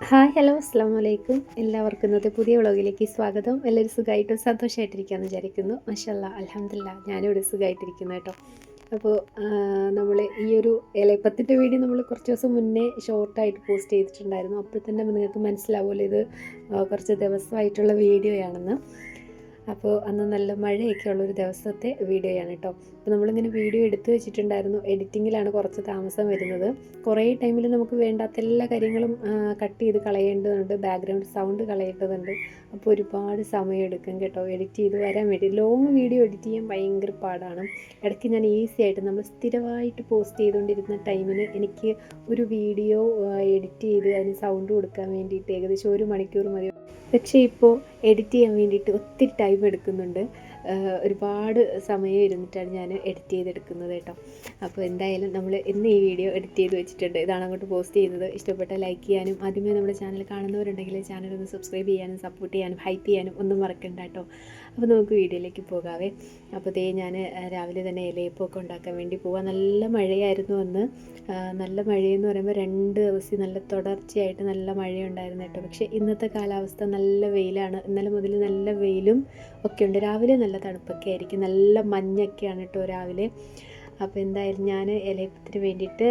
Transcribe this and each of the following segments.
Hi hello അസ്സാം വലൈക്കും. എല്ലാവർക്കും ഇന്നത്തെ പുതിയ വ്ളോഗിലേക്ക് സ്വാഗതം. എല്ലാവരും സുഖമായിട്ടും സന്തോഷമായിട്ടിരിക്കുകയെന്ന് വിചാരിക്കുന്നു. മാഷാല്ലാ അൽഹംദുലില്ലാ ഞാനിവിടെ സുഖമായിട്ടിരിക്കുന്നു കേട്ടോ. അപ്പോൾ നമ്മൾ ഈ ഒരു ഇലപ്പത്തിൻ്റെ വീഡിയോ നമ്മൾ കുറച്ച് ദിവസം മുന്നേ ഷോർട്ടായിട്ട് പോസ്റ്റ് ചെയ്തിട്ടുണ്ടായിരുന്നു. അപ്പോൾ തന്നെ നിങ്ങൾക്ക് മനസ്സിലാവുമല്ലോ ഇത് കുറച്ച് ദിവസമായിട്ടുള്ള വീഡിയോയാണെന്ന്. അപ്പോൾ അന്ന് നല്ല മഴയൊക്കെ ഉള്ളൊരു ദിവസത്തെ വീഡിയോയാണ് കേട്ടോ. അപ്പോൾ നമ്മളിങ്ങനെ വീഡിയോ എടുത്തു വെച്ചിട്ടുണ്ടായിരുന്നു. എഡിറ്റിങ്ങിലാണ് കുറച്ച് താമസം വരുന്നത്. കുറേ ടൈമിൽ നമുക്ക് വേണ്ടാത്ത എല്ലാ കാര്യങ്ങളും കട്ട് ചെയ്ത് കളയേണ്ടതുണ്ട്, ബാക്ക്ഗ്രൗണ്ട് സൗണ്ട് കളയേണ്ടതുണ്ട്. അപ്പോൾ ഒരുപാട് സമയം എടുക്കും കേട്ടോ എഡിറ്റ് ചെയ്ത് വരാൻ വേണ്ടി. ലോങ് വീഡിയോ എഡിറ്റ് ചെയ്യാൻ ഭയങ്കര പാടാണ്. ഇടയ്ക്ക് ഞാൻ ഈസി ആയിട്ട് നമ്മൾ സ്ഥിരമായിട്ട് പോസ്റ്റ് ചെയ്തുകൊണ്ടിരുന്ന ടൈമിന് എനിക്ക് ഒരു വീഡിയോ എഡിറ്റ് ചെയ്ത് അതിന് സൗണ്ട് കൊടുക്കാൻ വേണ്ടിയിട്ട് ഏകദേശം 1 മണിക്കൂർ മതി. പക്ഷേ ഇപ്പോൾ എഡിറ്റ് ചെയ്യാൻ വേണ്ടിയിട്ട് ഒത്തിരി ടൈം എടുക്കുന്നുണ്ട്. ഒരുപാട് സമയം ഇരുന്നിട്ടാണ് ഞാൻ എഡിറ്റ് ചെയ്തെടുക്കുന്നത് കേട്ടോ. അപ്പോൾ എന്തായാലും നമ്മൾ ഇന്ന് ഈ വീഡിയോ എഡിറ്റ് ചെയ്ത് വെച്ചിട്ടുണ്ട്. ഇതാണ് അങ്ങോട്ട് പോസ്റ്റ് ചെയ്യുന്നത്. ഇഷ്ടപ്പെട്ട ലൈക്ക് ചെയ്യാനും ആദ്യമേ നമ്മുടെ ചാനൽ കാണുന്നവരുണ്ടെങ്കിൽ ചാനൽ ഒന്ന് സബ്സ്ക്രൈബ് ചെയ്യാനും സപ്പോർട്ട് ചെയ്യാനും ഹൈപ്പ് ചെയ്യാനും ഒന്നും മറക്കണ്ട കേട്ടോ. അപ്പോൾ നമുക്ക് വീഡിയോയിലേക്ക് പോകാവേ. അപ്പോൾ ഞാൻ രാവിലെ തന്നെ ഇലയപ്പമൊക്കെ ഉണ്ടാക്കാൻ വേണ്ടി പോവാം. നല്ല മഴയായിരുന്നു അന്ന്. നല്ല മഴയെന്ന് പറയുമ്പോൾ 2 ദിവസം നല്ല തുടർച്ചയായിട്ട് നല്ല മഴയുണ്ടായിരുന്നു കേട്ടോ. പക്ഷേ ഇന്നത്തെ കാലാവസ്ഥ നല്ല വെയിലാണ്. ഇന്നലെ മുതൽ നല്ല വെയിലും ഒക്കെ ഉണ്ട്. രാവിലെ നല്ല തണുപ്പൊക്കെ ആയിരിക്കും. നല്ല മഞ്ഞൊക്കെയാണ് കേട്ടോ രാവിലെ. അപ്പോൾ എന്തായാലും ഞാൻ ഇലയപ്പത്തിന് വേണ്ടിയിട്ട്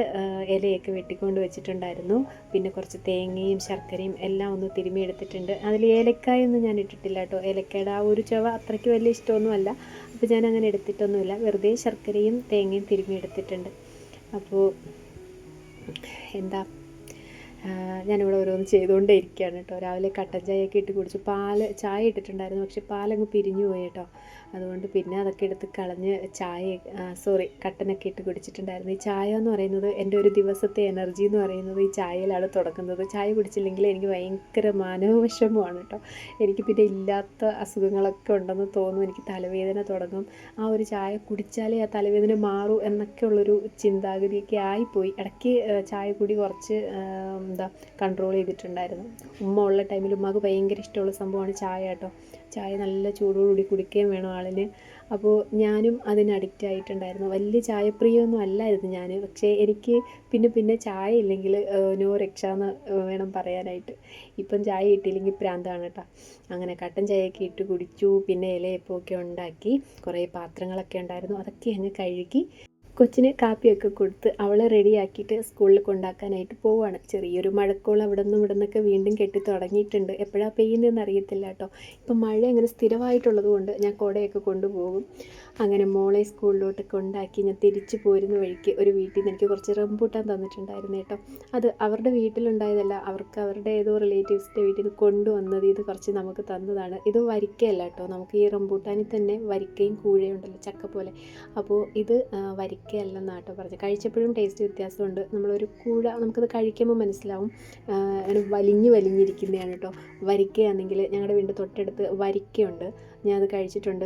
ഇലയൊക്കെ വെട്ടിക്കൊണ്ട് വെച്ചിട്ടുണ്ടായിരുന്നു. പിന്നെ കുറച്ച് തേങ്ങയും ശർക്കരയും എല്ലാം ഒന്ന് തിരുമ്മി എടുത്തിട്ടുണ്ട്. അതിൽ ഏലക്കായൊന്നും ഞാൻ ഇട്ടിട്ടില്ല കേട്ടോ. ഏലക്കയുടെ ആ ഒരു ചുവ അത്രയ്ക്ക് വലിയ ഇഷ്ടമൊന്നുമല്ല. അപ്പോൾ ഞാൻ അങ്ങനെ എടുത്തിട്ടൊന്നുമില്ല. വെറുതെ ശർക്കരയും തേങ്ങയും തിരുമ്മി എടുത്തിട്ടുണ്ട്. അപ്പോൾ എന്താ ഞാനിവിടെ ഓരോന്ന് ചെയ്തുകൊണ്ടേ ഇരിക്കുകയാണ് കേട്ടോ. രാവിലെ കട്ടൻ ചായയൊക്കെ ഇട്ട് കുടിച്ചു. ചായ ഇട്ടിട്ടുണ്ടായിരുന്നു, പക്ഷെ പാലങ്ങ് പിരിഞ്ഞു പോയി കേട്ടോ. അതുകൊണ്ട് പിന്നെ അതൊക്കെ എടുത്ത് കളഞ്ഞ് കട്ടനൊക്കെ ഇട്ട് കുടിച്ചിട്ടുണ്ടായിരുന്നു. ഈ ചായ എന്ന് പറയുന്നത് എൻ്റെ ഒരു ദിവസത്തെ എനർജി എന്ന് പറയുന്നത് ഈ ചായയിലാണ് തുടങ്ങുന്നത്. ചായ കുടിച്ചില്ലെങ്കിൽ എനിക്ക് ഭയങ്കര മാനവവിഷമമാണ് കേട്ടോ. എനിക്ക് പിന്നെ ഇല്ലാത്ത അസുഖങ്ങളൊക്കെ ഉണ്ടെന്ന് തോന്നും. എനിക്ക് തലവേദന തുടങ്ങും. ആ ഒരു ചായ കുടിച്ചാലേ ആ തലവേദന മാറൂ എന്നൊക്കെ ഉള്ളൊരു ചിന്താഗതിയൊക്കെ ആയിപ്പോയി. ഇടയ്ക്ക് ചായ കുടി കുറച്ച് കൺട്രോൾ ചെയ്തിട്ടുണ്ടായിരുന്നു. ഉമ്മ ഉള്ള ടൈമിൽ ഉമ്മക്ക് ഭയങ്കര ഇഷ്ടമുള്ള സംഭവമാണ് ചായ കേട്ടോ. ചായ നല്ല ചൂടോടുകൂടി കുടിക്കുകയും വേണം ആളിന്. അപ്പോൾ ഞാനും അതിന് അഡിക്റ്റ് ആയിട്ടുണ്ടായിരുന്നു. വലിയ ചായപ്രിയൊന്നും അല്ലായിരുന്നു ഞാൻ. പക്ഷേ എനിക്ക് പിന്നെ ചായ ഇല്ലെങ്കിൽ നോ രക്ഷ എന്ന് വേണം പറയാനായിട്ട്. ഇപ്പം ചായ കിട്ടിയില്ലെങ്കിൽ പ്രാന്താണ് കേട്ടോ. അങ്ങനെ കട്ടൻ ചായയൊക്കെ ഇട്ട് കുടിച്ചു. പിന്നെ ഇലയപ്പമൊക്കെ ഉണ്ടാക്കി. കുറേ പാത്രങ്ങളൊക്കെ ഉണ്ടായിരുന്നു. അതൊക്കെ അങ്ങ് കഴുകി കൊച്ചിന് കാപ്പിയൊക്കെ കൊടുത്ത് അവളെ റെഡിയാക്കിയിട്ട് സ്കൂളിൽ കൊണ്ടാക്കാനായിട്ട് പോവുകയാണ്. ചെറിയൊരു മഴക്കോൾ അവിടെ നിന്നൊക്കെ വീണ്ടും കെട്ടി തുടങ്ങിയിട്ടുണ്ട്. എപ്പോഴാണ് പെയ്യുന്നതെന്ന് അറിയത്തില്ല കേട്ടോ. ഇപ്പം മഴ അങ്ങനെ സ്ഥിരമായിട്ടുള്ളത് കൊണ്ട് ഞാൻ കുടയൊക്കെ കൊണ്ടുപോകും. അങ്ങനെ മോളെ സ്കൂളിലോട്ട് കൊണ്ടാക്കി ഞാൻ തിരിച്ചു പോരുന്ന വഴിക്ക് ഒരു വീട്ടിൽ നിന്ന് എനിക്ക് കുറച്ച് റംബൂട്ടാൻ തന്നിട്ടുണ്ടായിരുന്നു കേട്ടോ. അത് അവരുടെ വീട്ടിലുണ്ടായതല്ല, അവരുടെ ഏതോ റിലേറ്റീവ്സിൻ്റെ വീട്ടിൽ നിന്ന് കൊണ്ടുവന്നത്. ഇത് കുറച്ച് നമുക്ക് തന്നതാണ്. ഇത് വരിക്കയല്ല കേട്ടോ. നമുക്ക് ഈ റംബൂട്ടാനിൽ തന്നെ വരിക്കയും കൂഴയും ഉണ്ടല്ലോ, ചക്ക പോലെ. അപ്പോൾ ഇത് വരിക്കയല്ലെന്നാണ് കേട്ടോ പറഞ്ഞത്. കഴിച്ചപ്പോഴും ടേസ്റ്റ് വ്യത്യാസമുണ്ട്. നമ്മളൊരു കൂഴ നമുക്കത് കഴിക്കുമ്പോൾ മനസ്സിലാവും. അങ്ങനെ വലിഞ്ഞിരിക്കുന്നതാണ് കേട്ടോ. വരിക്കയാണെങ്കിൽ ഞങ്ങളുടെ വീടിൻ്റെ തൊട്ടടുത്ത് വരിക്കയുണ്ട്. ഞാൻ അത് കഴിച്ചിട്ടുണ്ട്.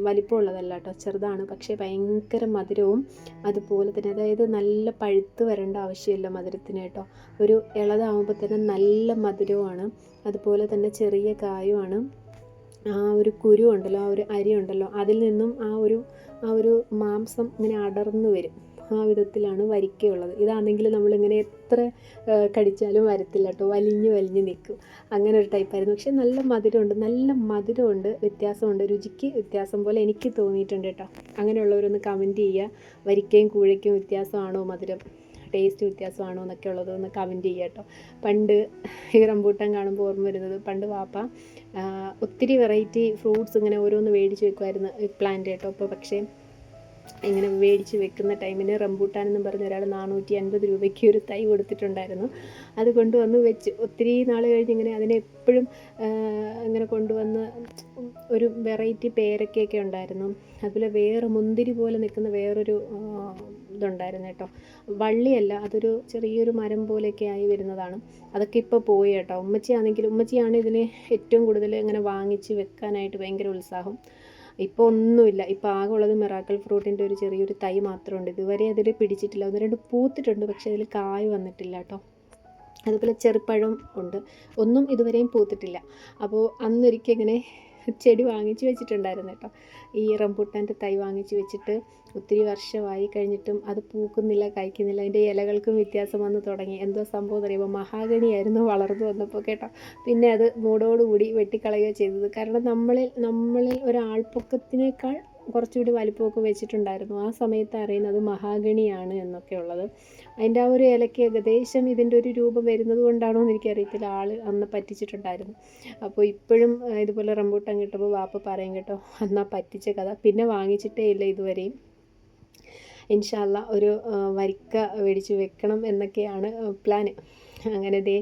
വലിപ്പമുള്ളതല്ല കേട്ടോ, ചെറുതാണ്. പക്ഷേ ഭയങ്കര മധുരവും അതുപോലെ തന്നെ, അതായത് നല്ല പഴുത്ത് വരേണ്ട ആവശ്യമില്ല മധുരത്തിന് കേട്ടോ. ഒരു ഇളതാവുമ്പോൾ തന്നെ നല്ല മധുരവുമാണ്. അതുപോലെ തന്നെ ചെറിയ കായുമാണ്. ആ ഒരു കുരു ഉണ്ടല്ലോ, ആ ഒരു അരി ഉണ്ടല്ലോ, അതിൽ നിന്നും ആ ഒരു മാംസം ഇങ്ങനെ അടർന്നു വരും. ആ വിധത്തിലാണ് വരിക്കയുള്ളത്. ഇതാണെങ്കിൽ നമ്മളിങ്ങനെ എത്ര കടിച്ചാലും വരത്തില്ല കേട്ടോ. വലിഞ്ഞ് നിൽക്കും. അങ്ങനെ ഒരു ടൈപ്പായിരുന്നു. പക്ഷേ നല്ല മധുരമുണ്ട്, വ്യത്യാസമുണ്ട്. രുചിക്ക് വ്യത്യാസം പോലെ എനിക്ക് തോന്നിയിട്ടുണ്ട് കേട്ടോ. അങ്ങനെയുള്ളവരൊന്ന് കമൻറ്റ് ചെയ്യുക. വരിക്കയും കൂഴയ്ക്കും വ്യത്യാസമാണോ, മധുരം ടേസ്റ്റ് വ്യത്യാസമാണോ എന്നൊക്കെ ഉള്ളതൊന്ന് കമൻറ്റ് ചെയ്യുക കേട്ടോ. പണ്ട് ഈ റംബൂട്ടാൻ കാണുമ്പോൾ ഓർമ്മ വരുന്നത്, പണ്ട് വാപ്പ ഒത്തിരി വെറൈറ്റി ഫ്രൂട്ട്സ് ഇങ്ങനെ ഓരോന്ന് മേടിച്ച് വെക്കുമായിരുന്നു, പ്ലാന്റ് കേട്ടോ. അപ്പോൾ പക്ഷേ ഇങ്ങനെ മേടിച്ച് വെക്കുന്ന ടൈമിന് റംബൂട്ടാൻ എന്നും പറഞ്ഞ് ഒരാൾ 450 രൂപയ്ക്ക് ഒരു തൈ കൊടുത്തിട്ടുണ്ടായിരുന്നു. അത് കൊണ്ടുവന്ന് വെച്ച് ഒത്തിരി നാൾ കഴിഞ്ഞ് ഇങ്ങനെ അതിനെ എപ്പോഴും ഇങ്ങനെ കൊണ്ടുവന്ന് ഒരു വെറൈറ്റി പേരക്കയൊക്കെ ഉണ്ടായിരുന്നു. അതുപോലെ വേറെ മുന്തിരി പോലെ നിൽക്കുന്ന വേറൊരു ഇതുണ്ടായിരുന്നു കേട്ടോ. വള്ളിയല്ല, അതൊരു ചെറിയൊരു മരം പോലെയൊക്കെ ആയി വരുന്നതാണ്. അതൊക്കെ ഇപ്പോൾ പോയി കേട്ടോ. ഉമ്മച്ചിയാണ് ഇതിനെ ഏറ്റവും കൂടുതൽ ഇങ്ങനെ വാങ്ങിച്ച് വെക്കാനായിട്ട് ഭയങ്കര ഉത്സാഹം. ഇപ്പോൾ ഒന്നുമില്ല. ഇപ്പോൾ ആകെ ഉള്ളത് മിറാക്കിൾ ഫ്രൂട്ടിൻ്റെ ഒരു ചെറിയൊരു തൈ മാത്രമുണ്ട്. ഇതുവരെ അതിൽ പിടിച്ചിട്ടില്ല. 1-2 പൂത്തിട്ടുണ്ട്, പക്ഷേ അതിൽ കായ് വന്നിട്ടില്ല കേട്ടോ. അതുപോലെ ചെറുപ്പഴം ഉണ്ട്. ഒന്നും ഇതുവരെയും പൂത്തിട്ടില്ല. അപ്പോൾ അന്നൊരിക്കൽ ഇങ്ങനെ ചെടി വാങ്ങിച്ചു വെച്ചിട്ടുണ്ടായിരുന്നു കേട്ടോ. ഈ റംബൂട്ടാൻ്റെ തൈ വാങ്ങിച്ചു വെച്ചിട്ട് ഒത്തിരി വർഷമായി കഴിഞ്ഞിട്ടും അത് പൂക്കുന്നില്ല, കായ്ക്കുന്നില്ല. അതിൻ്റെ ഇലകൾക്കും വ്യത്യാസം വന്ന് തുടങ്ങി. എന്തോ സംഭവം എന്ന് പറയുമ്പോൾ മഹാഗണിയായിരുന്നു വളർന്നു വന്നപ്പോൾ കേട്ടോ. പിന്നെ അത് മൂടോടുകൂടി വെട്ടിക്കളയുകയോ ചെയ്തത്. കാരണം നമ്മളിൽ ഒരാൾപ്പൊക്കത്തിനേക്കാൾ കുറച്ചുകൂടി വലിപ്പമൊക്കെ വെച്ചിട്ടുണ്ടായിരുന്നു. ആ സമയത്ത് അറിയുന്നത് മഹാഗണിയാണ് എന്നൊക്കെ ഉള്ളത്. അതിൻ്റെ ആ ഒരു ഇലയ്ക്ക് ഏകദേശം ഇതിൻ്റെ ഒരു രൂപം വരുന്നത് കൊണ്ടാണോ എന്ന് എനിക്കറിയത്തില്ല. ആൾ അന്ന് പറ്റിച്ചിട്ടുണ്ടായിരുന്നു. അപ്പോൾ ഇപ്പോഴും ഇതുപോലെ റംബൂട്ടാൻ കിട്ടുമ്പോൾ വാപ്പ പറയും കേട്ടോ, അന്നാ പറ്റിച്ച കഥ. പിന്നെ വാങ്ങിച്ചിട്ടേ ഇല്ല ഇതുവരെയും. ഇൻഷാ അല്ലാ ഒരു വരിക്ക മേടിച്ച് വെക്കണം എന്നൊക്കെയാണ് പ്ലാന്. അങ്ങനെ ദേ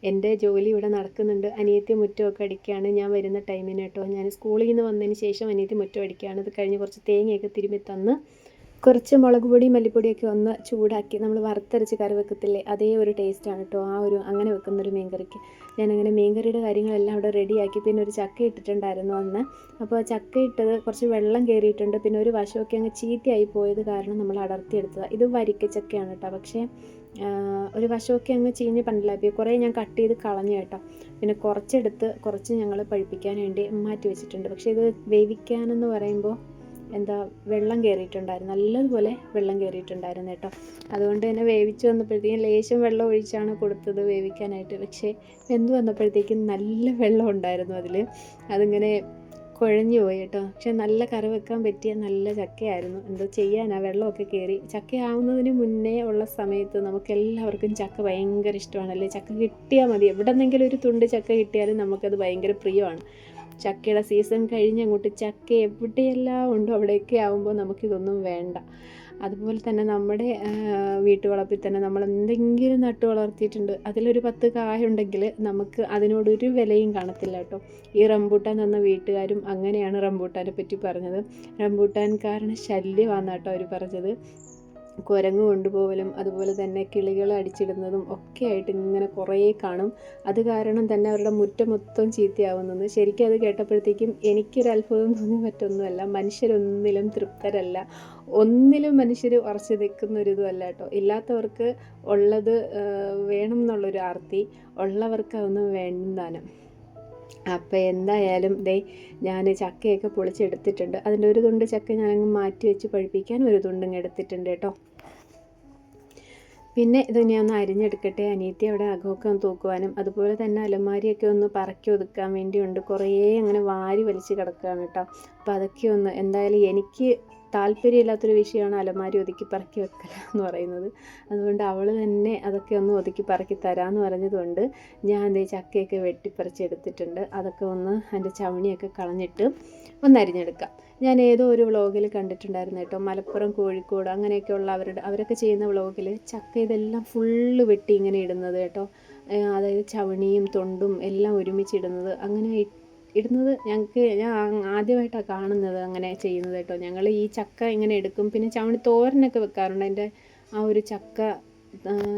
എൻ്റെ ജോലി ഇവിടെ നടക്കുന്നുണ്ട്. അനിയത്തി മുറ്റമൊക്കെ അടിക്കുകയാണ് ഞാൻ വരുന്ന ടൈമിന് കേട്ടോ. ഞാൻ സ്കൂളിൽ നിന്ന് വന്നതിന് ശേഷം അനിയത്തി മുറ്റം അടിക്കുകയാണ്. ഇത് കഴിഞ്ഞ് കുറച്ച് തേങ്ങയൊക്കെ തിരുമ്മി തന്ന് കുറച്ച് മുളക് പൊടി മല്ലിപ്പൊടിയൊക്കെ ഒന്ന് ചൂടാക്കി നമ്മൾ വറുത്തരച്ച് കറി വെക്കത്തില്ലേ, അതേ ഒരു ടേസ്റ്റാണ് കേട്ടോ അങ്ങനെ വെക്കുന്നൊരു മീൻകറിക്ക്. ഞാനങ്ങനെ മീൻകറിയുടെ കാര്യങ്ങളെല്ലാം അവിടെ റെഡിയാക്കി. പിന്നെ ഒരു ചക്ക ഇട്ടിട്ടുണ്ടായിരുന്നു അന്ന്. അപ്പോൾ ചക്ക ഇട്ടത് കുറച്ച് വെള്ളം കയറിയിട്ടുണ്ട്. പിന്നെ ഒരു വശമൊക്കെ അങ്ങ് ചീത്തയായി പോയത് കാരണം നമ്മൾ അടർത്തിയെടുത്തതാണ്. ഇത് വരിക്ക ചക്കയാണ് കേട്ടോ. പക്ഷേ ഒരു വശമൊക്കെ അങ്ങ് ചീഞ്ഞ് പണ്ടിലാക്കി. കുറേ ഞാൻ കട്ട് ചെയ്ത് കളഞ്ഞു കേട്ടോ. പിന്നെ കുറച്ച് ഞങ്ങൾ പഴുപ്പിക്കാൻ വേണ്ടി മാറ്റി വെച്ചിട്ടുണ്ട്. പക്ഷേ ഇത് വേവിക്കാനെന്ന് പറയുമ്പോൾ വെള്ളം കയറിയിട്ടുണ്ടായിരുന്നു, നല്ലതുപോലെ വെള്ളം കയറിയിട്ടുണ്ടായിരുന്നു കേട്ടോ. അതുകൊണ്ട് തന്നെ വേവിച്ച് വന്നപ്പോഴത്തേക്കും ലേശം വെള്ളം ഒഴിച്ചാണ് കൊടുത്തത് വേവിക്കാനായിട്ട്. പക്ഷേ വെന്ത് വന്നപ്പോഴത്തേക്കും നല്ല വെള്ളം ഉണ്ടായിരുന്നു അതിൽ. അതിങ്ങനെ കുഴഞ്ഞു പോയി കേട്ടോ. പക്ഷെ നല്ല കറി വെക്കാൻ പറ്റിയ നല്ല ചക്കയായിരുന്നു. എന്തോ ചെയ്യാനാ, വെള്ളമൊക്കെ കയറി. ചക്കയാവുന്നതിന് മുന്നേ ഉള്ള സമയത്ത് നമുക്കെല്ലാവർക്കും ചക്ക ഭയങ്കര ഇഷ്ടമാണല്ലേ. ചക്ക കിട്ടിയാൽ മതി, എവിടെന്നെങ്കിലും ഒരു തുണ്ട് ചക്ക കിട്ടിയാലും നമുക്കത് ഭയങ്കര പ്രിയമാണ്. ചക്കയുടെ സീസൺ കഴിഞ്ഞ് അങ്ങോട്ട് ചക്ക എവിടെയെല്ലാം ഉണ്ടോ അവിടെയൊക്കെ ആകുമ്പോൾ നമുക്കിതൊന്നും വേണ്ട. അതുപോലെ തന്നെ നമ്മുടെ വീട്ടുവളപ്പിൽ തന്നെ നമ്മൾ എന്തെങ്കിലും നട്ടു വളർത്തിയിട്ടുണ്ട്, അതിലൊരു 10 കായുണ്ടെങ്കിൽ നമുക്ക് അതിനോടൊരു വിലയും കാണത്തില്ല കേട്ടോ. ഈ റംബൂട്ടാൻ തന്ന വീട്ടുകാരും അങ്ങനെയാണ് റംബൂട്ടാനെ പറ്റി പറഞ്ഞത്. റംബൂട്ടാൻകാരന് ശല്യമാണ് കേട്ടോ അവർ പറഞ്ഞത്. കുരങ്ങ് കൊണ്ടുപോകലും അതുപോലെ തന്നെ കിളികൾ അടിച്ചിടുന്നതും ഒക്കെ ആയിട്ട് ഇങ്ങനെ കുറേ കാണും. അത് കാരണം തന്നെ അവരുടെ മുറ്റം മൊത്തം ചീത്തയാവുന്നത്. ശരിക്കും അത് കേട്ടപ്പോഴത്തേക്കും എനിക്കൊരു അത്ഭുതം തോന്നി, മറ്റൊന്നുമല്ല. മനുഷ്യരൊന്നിലും തൃപ്തരല്ല, ഒന്നിലും മനുഷ്യർ ഉറച്ചു നിൽക്കുന്നൊരിതും അല്ല കേട്ടോ. ഇല്ലാത്തവർക്ക് ഉള്ളത് വേണം എന്നുള്ളൊരു ആർത്തി, ഉള്ളവർക്ക് അതൊന്നും വേണ്ടാനും. അപ്പോൾ എന്തായാലും ഞാൻ ചക്കയൊക്കെ പൊളിച്ചെടുത്തിട്ടുണ്ട്. അതിൻ്റെ ഒരു തുണ്ട് ചക്ക ഞാനങ്ങ് മാറ്റി വെച്ച് പഴുപ്പിക്കാൻ ഒരു തുണ്ടിങ് എടുത്തിട്ടുണ്ട് കേട്ടോ. പിന്നെ ഇത് ഞാൻ ഒന്ന് അരിഞ്ഞെടുക്കട്ടെ. അനിയത്തി അവിടെ അകമൊക്കെ ഒന്ന് തൂക്കുവാനും അതുപോലെ തന്നെ അലമാരിയൊക്കെ ഒന്ന് പറക്കി ഒതുക്കാൻ വേണ്ടിയുണ്ട്. കുറേ അങ്ങനെ വാരി വലിച്ച് കിടക്കുകയാണ് കേട്ടോ. അപ്പോൾ അതൊക്കെ ഒന്ന് എന്തായാലും എനിക്ക് താല്പര്യമില്ലാത്തൊരു വിഷയമാണ് അലമാരി ഒതുക്കി പറക്കി വെക്കല എന്ന് പറയുന്നത്. അതുകൊണ്ട് അവൾ തന്നെ അതൊക്കെ ഒന്ന് ഒതുക്കി പറക്കി തരാമെന്ന് പറഞ്ഞതുകൊണ്ട് ഞാൻ ചക്കയൊക്കെ വെട്ടിപ്പറിച്ചെടുത്തിട്ടുണ്ട്. അതൊക്കെ ഒന്ന് അതിൻ്റെ ചവണിയൊക്കെ കളഞ്ഞിട്ട് ഒന്ന് അരിഞ്ഞെടുക്കാം. ഞാൻ ഏതോ ഒരു വ്ളോഗിൽ കണ്ടിട്ടുണ്ടായിരുന്നു കേട്ടോ, മലപ്പുറം കോഴിക്കോട് അങ്ങനെയൊക്കെയുള്ള അവരൊക്കെ ചെയ്യുന്ന വ്ളോഗിൽ ചക്ക ഇതെല്ലാം ഫുള്ള് വെട്ടി ഇങ്ങനെ ഇടുന്നത് കേട്ടോ. അതായത് ചവണിയും തൊണ്ടും എല്ലാം ഒരുമിച്ചിടുന്നത്. അങ്ങനെ ഇടുന്നത് ഞാൻ ആദ്യമായിട്ടാണ് കാണുന്നത് അങ്ങനെ ചെയ്യുന്നത് കേട്ടോ. ഞങ്ങൾ ഈ ചക്ക ഇങ്ങനെ എടുക്കും. പിന്നെ ചവണി തോരനൊക്കെ വെക്കാറുണ്ട്. അതിൻ്റെ ആ ഒരു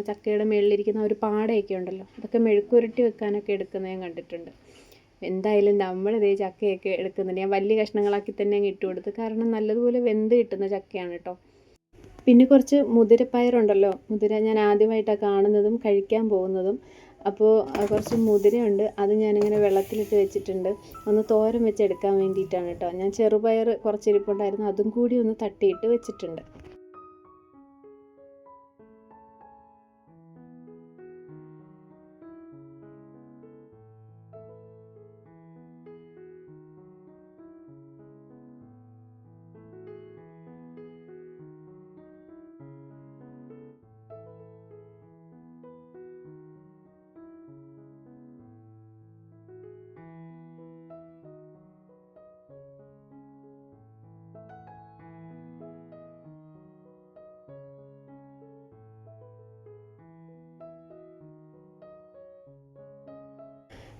ചക്കയുടെ മുകളിലിരിക്കുന്ന ഒരു പാടയൊക്കെ ഉണ്ടല്ലോ, അതൊക്കെ മെഴുക്കുരുട്ടി വെക്കാനൊക്കെ എടുക്കുന്നത് ഞാൻ കണ്ടിട്ടുണ്ട്. എന്തായാലും നമ്മളിതേ ചക്കയൊക്കെ എടുക്കുന്നുണ്ട്. ഞാൻ വലിയ കഷ്ണങ്ങളാക്കി തന്നെ അങ്ങ് ഇട്ട് കൊടുത്ത്, കാരണം നല്ലതുപോലെ വെന്ത് കിട്ടുന്ന ചക്കയാണ് കേട്ടോ. പിന്നെ കുറച്ച് മുതിരപ്പയറുണ്ടല്ലോ, മുതിര ഞാൻ ആദ്യമായിട്ടാണ് കാണുന്നതും കഴിക്കാൻ പോകുന്നതും. അപ്പോൾ കുറച്ച് മുതിരയുണ്ട്, അത് ഞാനിങ്ങനെ വെള്ളത്തിലിട്ട് വെച്ചിട്ടുണ്ട്. ഒന്ന് തോരൻ വെച്ചെടുക്കാൻ വേണ്ടിയിട്ടാണ് കേട്ടോ. ഞാൻ ചെറുപയർ കുറച്ചിരിപ്പുണ്ടായിരുന്നു, അതും കൂടി ഒന്ന് തട്ടിയിട്ട് വെച്ചിട്ടുണ്ട്.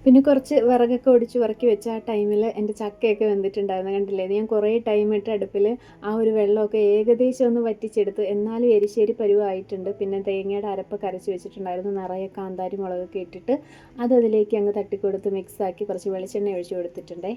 പിന്നെ കുറച്ച് വിറകൊക്കെ ഒടിച്ച് പറക്കി വെച്ച ആ ടൈമിൽ എൻ്റെ ചക്കയൊക്കെ വെന്തിട്ടുണ്ടായിരുന്നു, കണ്ടില്ലേ. ഞാൻ കുറേ ടൈം ഇട്ട് അടുപ്പിൽ ആ ഒരു വെള്ളമൊക്കെ ഏകദേശം ഒന്ന് വറ്റിച്ചെടുത്ത്, എന്നാലും എരിശ്ശേരി പരുവായിട്ടുണ്ട്. പിന്നെ തേങ്ങയുടെ അരപ്പൊക്കെ അരച്ച് വെച്ചിട്ടുണ്ടായിരുന്നു, നിറയെ കാന്താരി മുളകൊക്കെ ഇട്ടിട്ട് അത് അതിലേക്ക് അങ്ങ് തട്ടിക്കൊടുത്ത് മിക്സാക്കി കുറച്ച് വെളിച്ചെണ്ണ ഒഴിച്ച് കൊടുത്തിട്ടുണ്ടേ.